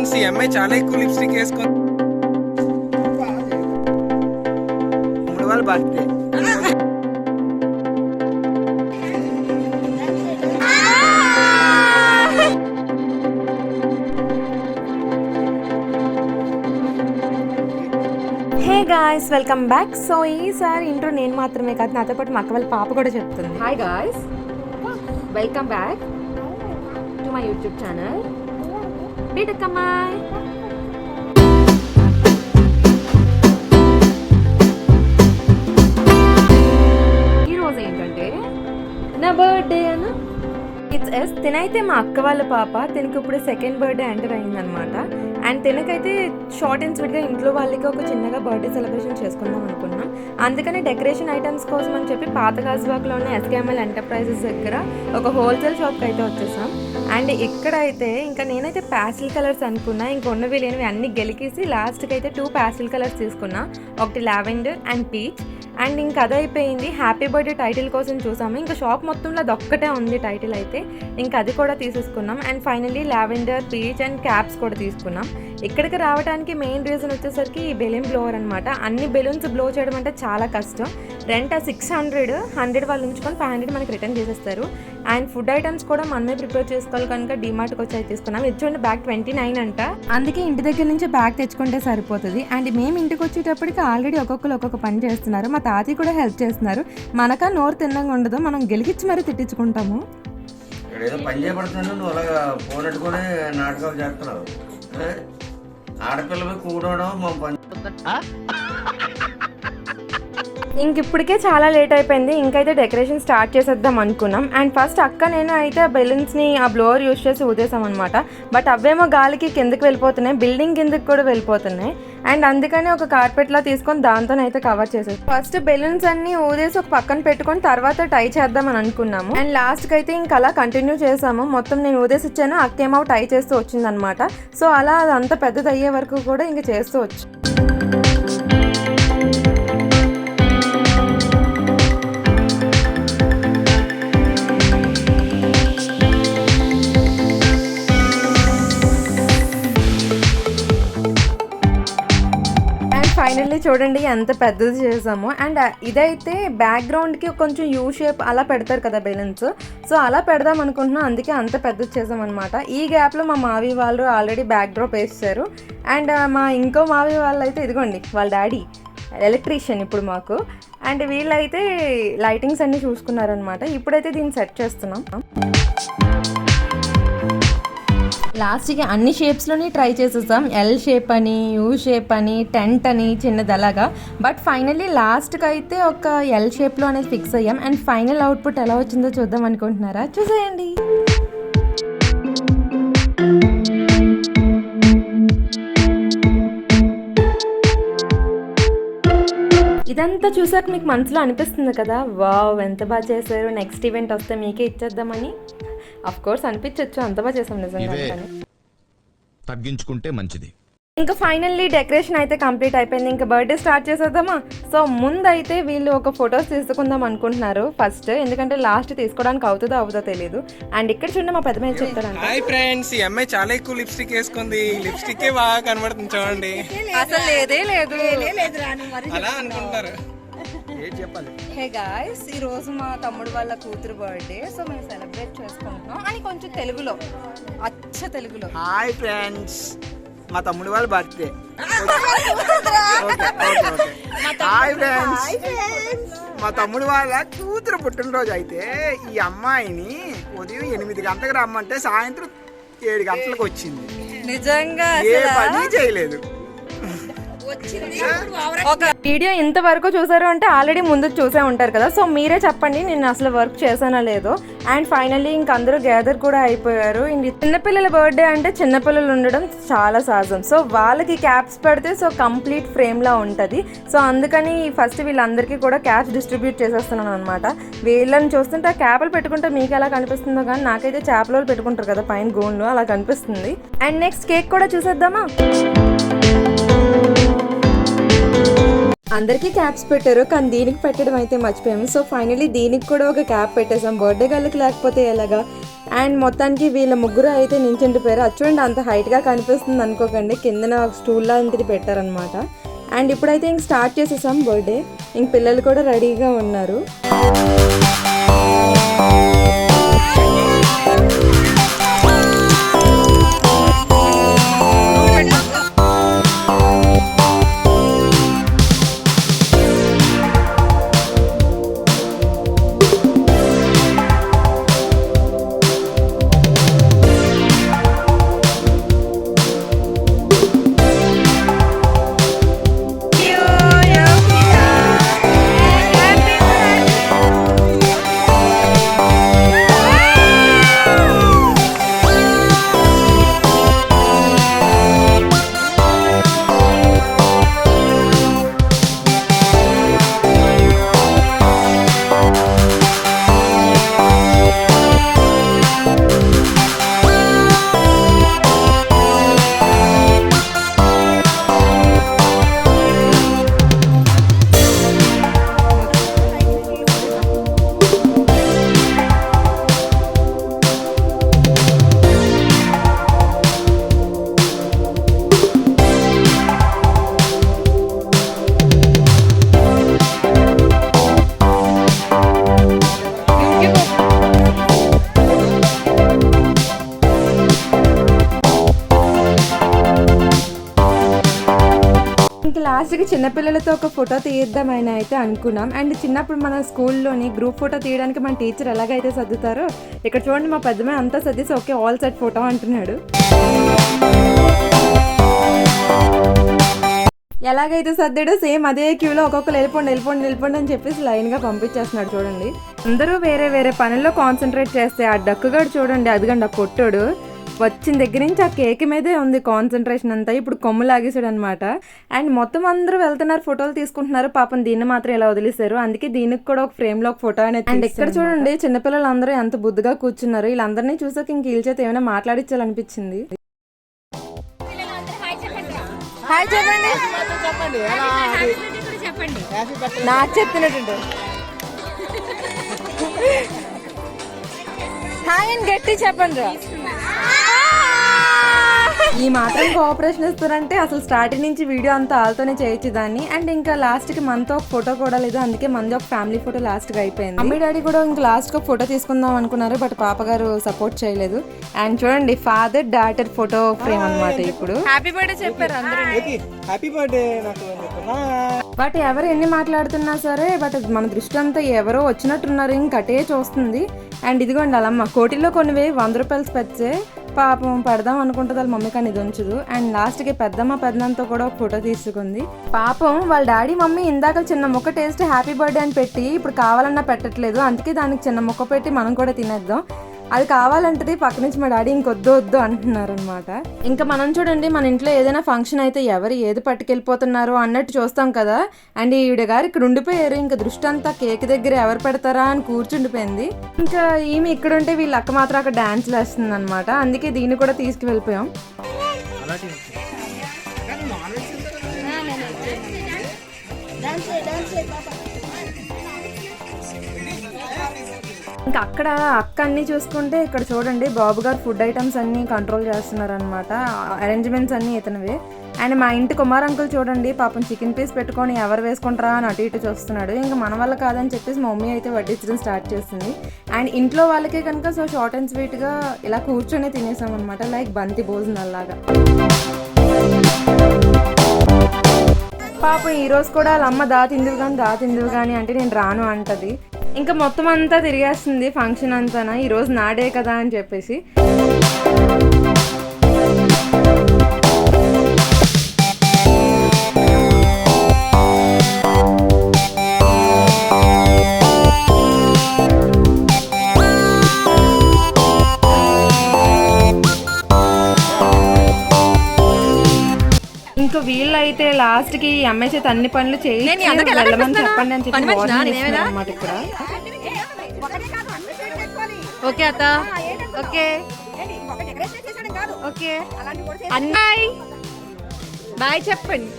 Friends, ఈ అమ్మాయి చాలా ఎక్కువ లిప్స్టిక్ వేసుకుంది. మూడు వాళ్ళ birthday. Hey guys, welcome back. So ఈసారి ఇంట్రో నేను మాత్రమే కాదు, నాతో పాటు మా అక్క వాళ్ళ పాప కూడా చెప్తుంది. Hi guys, welcome back to my YouTube channel బీటకమ్మాయ్. ఈరోజు ఏంటంటే నా బర్త్డే అన్న. ఇట్స్ ఎస్ తినైతే మా అక్క వాళ్ళ పాప, తినకి ఇప్పుడు సెకండ్ బర్త్డే ఎంటర్ అయిందనమాట. అండ్ తినకైతే షార్ట్ అండ్ స్వీట్గా ఇంట్లో వాళ్ళకి ఒక చిన్నగా బర్త్డే సెలబ్రేషన్ చేసుకుందాం అనుకున్నాం. అందుకని డెకరేషన్ ఐటమ్స్ కోసం అని చెప్పి పాత గాజువాకలో ఉన్న ఎస్కేఎంఎల్ ఎంటర్ప్రైజెస్ దగ్గర ఒక హోల్సేల్ షాప్కి అయితే వచ్చేసాం. అండ్ ఇక్కడైతే ఇంకా నేనైతే ప్యాస్టల్ కలర్స్ అనుకున్నా, ఇంకా ఉన్నవి లేనివి అన్నీ గెలికేసి లాస్ట్కి అయితే 2 ప్యాస్టల్ కలర్స్ తీసుకున్నా, ఒకటి లావెండర్ అండ్ పీచ్. అండ్ ఇంకా అది అయిపోయింది. హ్యాపీ బర్త్డే టైటిల్ కోసం చూసాము, ఇంకా షాప్ మొత్తంలో అది ఒక్కటే ఉంది టైటిల్ అయితే, ఇంకా అది కూడా తీసేసుకున్నాం. And finally lavender, peach and caps కూడా తీసుకున్నాం. ఇక్కడికి రావడానికి మెయిన్ రీజన్ వచ్చేసరికి ఈ బెలూన్ బ్లోవర్ అనమాట. అన్ని బెలూన్స్ బ్లో చేయడం అంటే చాలా కష్టం. రెంట్ 600 వాళ్ళు ఉంచుకొని 500 మనకి రిటర్న్ చేసేస్తారు. అండ్ ఫుడ్ ఐటమ్స్ కూడా మనమే ప్రిపేర్ చేసుకోవాలి కనుక డిమార్ట్కి వచ్చి అయితే తీసుకున్నాం. ఇది చూడండి, బ్యాగ్ 29 అంట. అందుకే ఇంటి దగ్గర నుంచి బ్యాగ్ తెచ్చుకుంటే సరిపోతుంది. అండ్ మేము ఇంటికి వచ్చేటప్పటికి ఆల్రెడీ ఒక్కొక్కరు ఒక్కొక్క పని చేస్తున్నారు. మా తాతయ్య కూడా హెల్ప్ చేస్తున్నారు. మనకా నోరు తిన్నంగా ఉండదు, మనం గెలిగించి మరీ తిట్టించుకుంటాము. ఏదో పని చేయబడుతున్నాను, నువ్వు అలాగా పోనట్టుకునే నాటకాలు చేస్తున్నావు. ఆడపిల్లవి కూడడం మా పని. ఇంక ఇప్పటికే చాలా లేట్ అయిపోయింది. ఇంకైతే డెకరేషన్ స్టార్ట్ చేసేద్దాం అనుకున్నాం. అండ్ ఫస్ట్ అక్క నేను అయితే ఆ బెలూన్స్ని ఆ బ్లోవర్ యూజ్ చేసి ఊదేసాం అనమాట. బట్ అవేమో గాలికి కిందకి వెళ్ళిపోతున్నాయి, బిల్డింగ్ కిందకి కూడా వెళ్ళిపోతున్నాయి. అండ్ అందుకని ఒక కార్పెట్లా తీసుకొని దాంతోనైతే కవర్ చేసేది. ఫస్ట్ బెలూన్స్ అన్ని ఊదేసి ఒక పక్కన పెట్టుకొని తర్వాత టై చేద్దామని అనుకున్నాము. అండ్ లాస్ట్కి అయితే ఇంకా అలా కంటిన్యూ చేసాము. మొత్తం నేను ఊదేసి ఇచ్చాను, అక్కేమో టై చేస్తూ వచ్చిందనమాట. సో అలా అదంతా పెద్దది అయ్యే వరకు కూడా ఇంకా చేస్తూ వచ్చి ఫైనల్లీ చూడండి ఎంత పెద్దది చేసాము. అండ్ ఇదైతే బ్యాక్గ్రౌండ్కి కొంచెం యూ షేప్ అలా పెడతారు కదా బెలూన్స్, సో అలా పెడదాం అనుకుంటున్నాం. అందుకే అంత పెద్దది చేసాం అనమాట. ఈ గ్యాప్లో మా మావి వాళ్ళు ఆల్రెడీ బ్యాక్ డ్రాప్ వేస్తారు. అండ్ మా ఇంకో మావి వాళ్ళు అయితే ఇదిగోండి, వాళ్ళ డాడీ ఎలక్ట్రీషియన్ ఇప్పుడు మాకు. అండ్ వీళ్ళైతే లైటింగ్స్ అన్నీ చూసుకున్నారనమాట. ఇప్పుడైతే దీన్ని సెట్ చేస్తున్నాం. లాస్ట్కి అన్ని షేప్స్లోని ట్రై చేసేసాం. ఎల్ షేప్ అని, యూ షేప్ అని, టెంట్ అని, చిన్నది అలాగా. బట్ ఫైనల్లీ లాస్ట్కి అయితే ఒక ఎల్ షేప్లో అనేది ఫిక్స్ అయ్యాం. అండ్ ఫైనల్ అవుట్పుట్ ఎలా వచ్చిందో చూద్దాం అనుకుంటున్నారా? చూసేయండి. ఇదంతా చూసాక మీకు మనసులో అనిపిస్తుంది కదా, వావ్ ఎంత బాగా చేశారు, నెక్స్ట్ ఈవెంట్ వస్తే మీకే ఇచ్చేద్దామని. అఫ్ కోర్స్ అనిపించవచ్చు, అంత బాగా చేసాం నిజంగా. తగ్గించుకుంటే మంచిది. ఇంకా ఫైనల్లీ డెకరేషన్ అయితే కంప్లీట్ అయిపోయింది. ఇంకా బర్త్డే స్టార్ట్ చేసేద్దామా? సో ముందైతే వీళ్ళు ఒక ఫొటోస్ తీసుకుందాం అనుకుంటున్నారు ఫస్ట్, ఎందుకంటే లాస్ట్ తీసుకోవడానికి అవుతుందో అవుతుందో తెలియదు. అండ్ ఇక్కడ చూడండి, మా పెద్ద మీద చెప్తారంట. హాయ్ ఫ్రెండ్స్, ఈ అమ్మాయి చాలా ఎక్కువ లిప్స్టిక్ వేసుకుంది. లిప్స్టిక్ బాగా కనబడుతుంది చూడండి. అసలు లేదే లేదు అలా అనుకుంటారు. హే గాయ్స్, ఈ రోజు మా తమ్ముడు వాళ్ళ కూతురు బర్త్డే, సో మేము సెలబ్రేట్ చేసుకుంటున్నాం అని కొంచెం తెలుగులో, అచ్చ తెలుగులో. హాయ్ ఫ్రెండ్స్, మా తమ్ముడు వాళ్ళ బర్త్డే. హాయ్ ఫ్రెండ్స్, మా తమ్ముడు వాళ్ళ కూతురు పుట్టినరోజు అయితే ఈ అమ్మాయిని ఉదయం 8 గంటలకు రమ్మంటే సాయంత్రం 7 గంటలకు వచ్చింది. నిజంగా ఏ పని చేయలేదు. ఒక వీడియో ఇంతవరకు చూసారు అంటే ఆల్రెడీ ముందు చూసే ఉంటారు కదా, సో మీరే చెప్పండి నేను అసలు వర్క్ చేసానో లేదో. అండ్ ఫైనల్లీ ఇంక అందరూ గ్యాదర్ కూడా అయిపోయారు. చిన్నపిల్లల బర్త్డే అంటే చిన్నపిల్లలు ఉండడం చాలా సహజం. సో వాళ్ళకి క్యాప్స్ పెడితే సో కంప్లీట్ ఫ్రేమ్లా ఉంటుంది. సో అందుకని ఫస్ట్ వీళ్ళందరికీ కూడా క్యాప్స్ డిస్ట్రిబ్యూట్ చేసేస్తున్నాను అనమాట. వీళ్ళని చూస్తుంటే ఆ క్యాప్లు పెట్టుకుంటే మీకు ఎలా కనిపిస్తుందో కానీ నాకైతే చేపలు పెట్టుకుంటారు కదా పైన గోన్లు, అలా కనిపిస్తుంది. అండ్ నెక్స్ట్ కేక్ కూడా చూసేద్దామా? అందరికీ క్యాప్స్ పెట్టారు, కానీ దీనికి పెట్టడం అయితే మర్చిపోయాము. సో ఫైనల్లీ దీనికి కూడా ఒక క్యాప్ పెట్టేసాం. బర్త్డే గర్ల్కి లేకపోతే ఎలాగా. అండ్ మొత్తానికి వీళ్ళ ముగ్గురు అయితే నించుండిపోయారు. అది చూడండి అంత హైట్గా కనిపిస్తుంది అనుకోకండి, కిందన స్టూల్ లాంటిది పెట్టారనమాట. అండ్ ఇప్పుడైతే ఇంక స్టార్ట్ చేసేసాం బర్త్డే. ఇంక పిల్లలు కూడా రెడీగా ఉన్నారు. లాస్ట్కి చిన్నపిల్లలతో ఒక ఫోటో తీద్దామని అయితే అనుకున్నాం. అండ్ చిన్నప్పుడు మన స్కూల్లోని గ్రూప్ ఫోటో తీయడానికి మన టీచర్ ఎలాగైతే సర్దుతారో ఇక్కడ చూడండి మా పెద్దమ్మ అంతా సర్దేసి ఓకే ఆల్ సెట్ ఫోటో అంటున్నాడు. ఎలాగైతే సర్దాడో సేమ్ అదే క్యూలో ఒక్కొక్కరు వెళ్ళిపోండి అని చెప్పేసి లైన్గా పంపించేస్తున్నాడు. చూడండి అందరూ వేరే వేరే పనుల్లో కాన్సన్ట్రేట్ చేస్తే ఆ డక్కుగాడు చూడండి, అదిగండి ఆ పొట్టోడు వచ్చిన దగ్గర నుంచి ఆ కేక్ మీదే ఉంది కాన్సన్ట్రేషన్ అంతా. ఇప్పుడు కొమ్ము లాగేసాడు అనమాట. అండ్ మొత్తం అందరూ వెళ్తున్నారు, ఫోటోలు తీసుకుంటున్నారు. పాపం దీన్ని మాత్రం ఇలా వదిలేశారు. అందుకే దీనికి కూడా ఒక ఫ్రేమ్ లో ఒక ఫోటో అనేది. అండ్ ఇక్కడ చూడండి చిన్నపిల్లలు అందరూ ఎంత బుద్ధిగా కూర్చున్నారు. వీళ్ళందరినీ చూసాక ఇంక వీళ్ళ చేత ఏమైనా మాట్లాడించాలనిపించింది. హాయ్ చెప్పండి, నాకు చెప్తున్నట్టు హాయ్ అని గట్టి చెప్పండి రా. ఈ మాత్రం కోఆపరేషన్ ఇస్తారంటే అసలు స్టార్టింగ్ నుంచి వీడియో అంతా వాళ్ళతోనే చేయొచ్చు దాన్ని. అండ్ ఇంకా లాస్ట్ కి మనతో ఒక ఫోటో కూడా లేదు, అందుకే మనది ఒక ఫ్యామిలీ ఫోటో లాస్ట్ గా అయిపోయింది. మమ్మీ డాడీ కూడా ఇంకా లాస్ట్ కి ఒక ఫోటో తీసుకుందాం అనుకున్నారు, బట్ పాప గారు సపోర్ట్ చేయలేదు. అండ్ చూడండి ఫాదర్ డాటర్ ఫోటో ఫ్రేమ్ అన్నమాట. ఇప్పుడు హ్యాపీ బర్త్డే చెప్పారు అందరూ, హ్యాపీ బర్త్డే. బట్ ఎవరు ఎన్ని మాట్లాడుతున్నా సరే బట్ మన దృష్టి అంతా ఎవరో వచ్చినట్టున్నారు, ఇంకటే చూస్తుంది. అండ్ ఇదిగోండి అలమ్మ కోటిలో కొన్ని 100 రూపాయలు పెచ్చే పాపం పెడదాం అనుకుంటుంది వాళ్ళ మమ్మీ, కానీ ఇది ఉంచదు. అండ్ లాస్ట్కి పెద్దమ్మతో కూడా ఒక ఫోటో తీసుకుంది. పాపం వాళ్ళ డాడీ మమ్మీ ఇందాక చిన్న ముక్క టేస్ట్ హ్యాపీ బర్త్డే అని పెట్టి ఇప్పుడు కావాలన్నా పెట్టట్లేదు, అందుకే దానికి చిన్న ముక్క పెట్టి మనం కూడా తినేద్దాం. అది కావాలంటది, పక్క నుంచి మా డాడీ ఇంకొద్దు అంటున్నారు అనమాట. ఇంకా మనం చూడండి మన ఇంట్లో ఏదైనా ఫంక్షన్ అయితే ఎవరు ఏది పట్టుకెళ్ళిపోతున్నారు అన్నట్టు చూస్తాం కదా. అండ్ ఈవిడ గారు ఇక్కడ ఉండిపోయారు, ఇంకా దృష్టి అంతా కేక్ దగ్గర ఎవరు పెడతారా అని కూర్చుండిపోయింది. ఇంకా ఈమె ఇక్కడ ఉంటే వీళ్ళ అక్క మాత్రం అక్కడ డాన్స్లు వేస్తుంది అనమాట. అందుకే దీన్ని కూడా తీసుకువెళ్ళిపోయాం. ఇంకా అక్కడ అక్క అన్నీ చూసుకుంటే ఇక్కడ చూడండి బాబు గారు ఫుడ్ ఐటమ్స్ అన్నీ కంట్రోల్ చేస్తున్నారు అనమాట. అరేంజ్మెంట్స్ అన్నీ ఇతనివే. అండ్ మా ఇంటి కుమార్ అంకుల్ చూడండి పాపం చికెన్ పీస్ పెట్టుకొని ఎవరు వేసుకుంటారా అని అటు ఇటు చూస్తున్నాడు. ఇంకా మన వల్ల కాదని చెప్పేసి మా మమ్మీ అయితే వడ్డించడం స్టార్ట్ చేసింది. అండ్ ఇంట్లో వాళ్ళకే కనుక సో షార్ట్ అండ్ స్వీట్గా ఇలా కూర్చొని తినేసాం అనమాట, లైక్ బంతి భోజనాల్లాగా. పాపం ఈరోజు కూడా వాళ్ళ అమ్మ దా తిందువు కానీ అంటే నేను రాను అంటది. ఇంకా మొత్తం అంతా తిరిగేస్తుంది ఫంక్షన్ అంతా, ఈరోజు నాడే కదా అని చెప్పేసి. ఇంకా వీళ్ళైతే లాస్ట్ కి అమ్మాయి చేత అన్ని పనులు చేసి వెళ్ళమని చెప్పండి అని చెప్పి అన్నమాట ఇక్కడ. ఓకే అత్త, ఓకే ఓకే అన్నాయ్ బాయ్ చెప్పండి.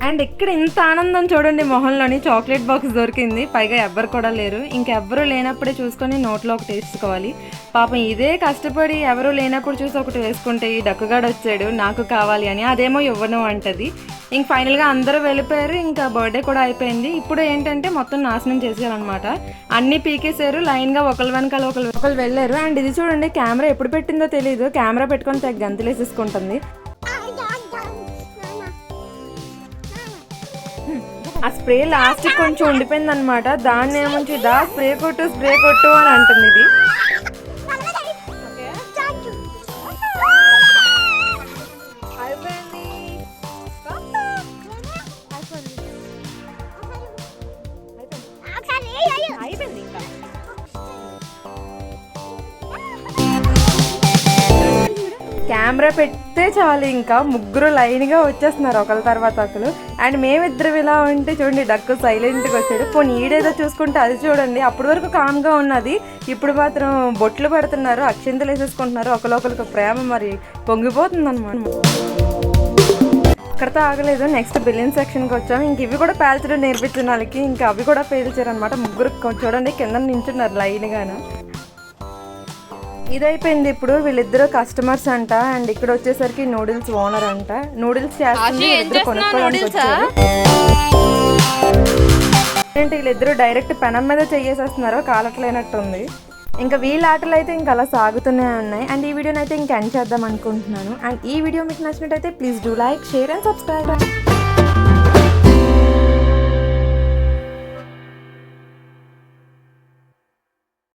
అండ్ ఇక్కడ ఇంత ఆనందం చూడండి మొహంలోని, చాక్లెట్ బాక్స్ దొరికింది, పైగా ఎవ్వరు కూడా లేరు. ఇంకెవ్వరూ లేనప్పుడే చూసుకొని నోట్లో ఒకటి వేసుకోవాలి. పాపం ఇదే కష్టపడి ఎవరు లేనప్పుడు చూసి ఒకటి వేసుకుంటే ఈ డక్కుగాడు వచ్చాడు నాకు కావాలి అని, అదేమో ఇవ్వను అంటది. ఇంక ఫైనల్గా అందరూ వెళ్ళిపోయారు, ఇంకా బర్త్డే కూడా అయిపోయింది. ఇప్పుడు ఏంటంటే మొత్తం నాశనం చేసేయాలన్నమాట. అన్నీ పీకేశారు, లైన్గా ఒకరి వెనకాల ఒకరు వెళ్ళారు. అండ్ ఇది చూడండి, కెమెరా ఎప్పుడు పెట్టిందో తెలియదు, కెమెరా పెట్టుకొని తెగ గంతులేసేసుకుంటుంది. ఆ స్ప్రే లాస్ట్ కొంచెం ఉండిపోయింది అనమాట, దాన్ని ఏమంచి దా స్ప్రే కొట్టు అని అంటుంది ఇది. కెమెరా పెడితే చాలు ఇంకా ముగ్గురు లైన్గా వచ్చేస్తున్నారు ఒకరి తర్వాత ఒకరు. అండ్ మేమిద్దరం ఇలా ఉంటే చూడండి, డక్కు సైలెంట్గా వచ్చాడు. పోనీ ఈడేదో చూసుకుంటే అది చూడండి, అప్పటి వరకు కామ్గా ఉన్నది, ఇప్పుడు మాత్రం బొట్లు పెడుతున్నారు, అక్షింతలు వేసేసుకుంటున్నారు, ఒకరికి ప్రేమ మరి పొంగిపోతుంది అనమాట. అక్కడితో ఆగలేదు, నెక్స్ట్ బిలియన్ సెక్షన్కి వచ్చాము. ఇంక ఇవి కూడా పేల్చడం నేర్పించిన వాళ్ళకి ఇంకా అవి కూడా పేల్చారు అనమాట. ముగ్గురు చూడండి కింద నించున్నారు లైన్గాను. ఇదైపోయింది. ఇప్పుడు వీళ్ళిద్దరు కస్టమర్స్ అంట. అండ్ ఇక్కడ వచ్చేసరికి నూడిల్స్ ఓనర్ అంట, నూడిల్స్ చేస్తుంది, కొనుక్కోవడానికి వచ్చారు. ఏంటి వీళ్ళిద్దరు డైరెక్ట్ పెనం మీద చేసేస్తున్నారు, కాలట్లేనట్టుంది. ఇంకా వీళ్ళ ఆటలు అయితే ఇంకా అలా సాగుతూనే ఉన్నాయి. అండ్ ఈ వీడియోని అయితే ఇంకా ఎండ్ చేద్దాం అనుకుంటున్నాను. అండ్ ఈ వీడియో మీకు నచ్చినట్టయితే please do like, share and subscribe.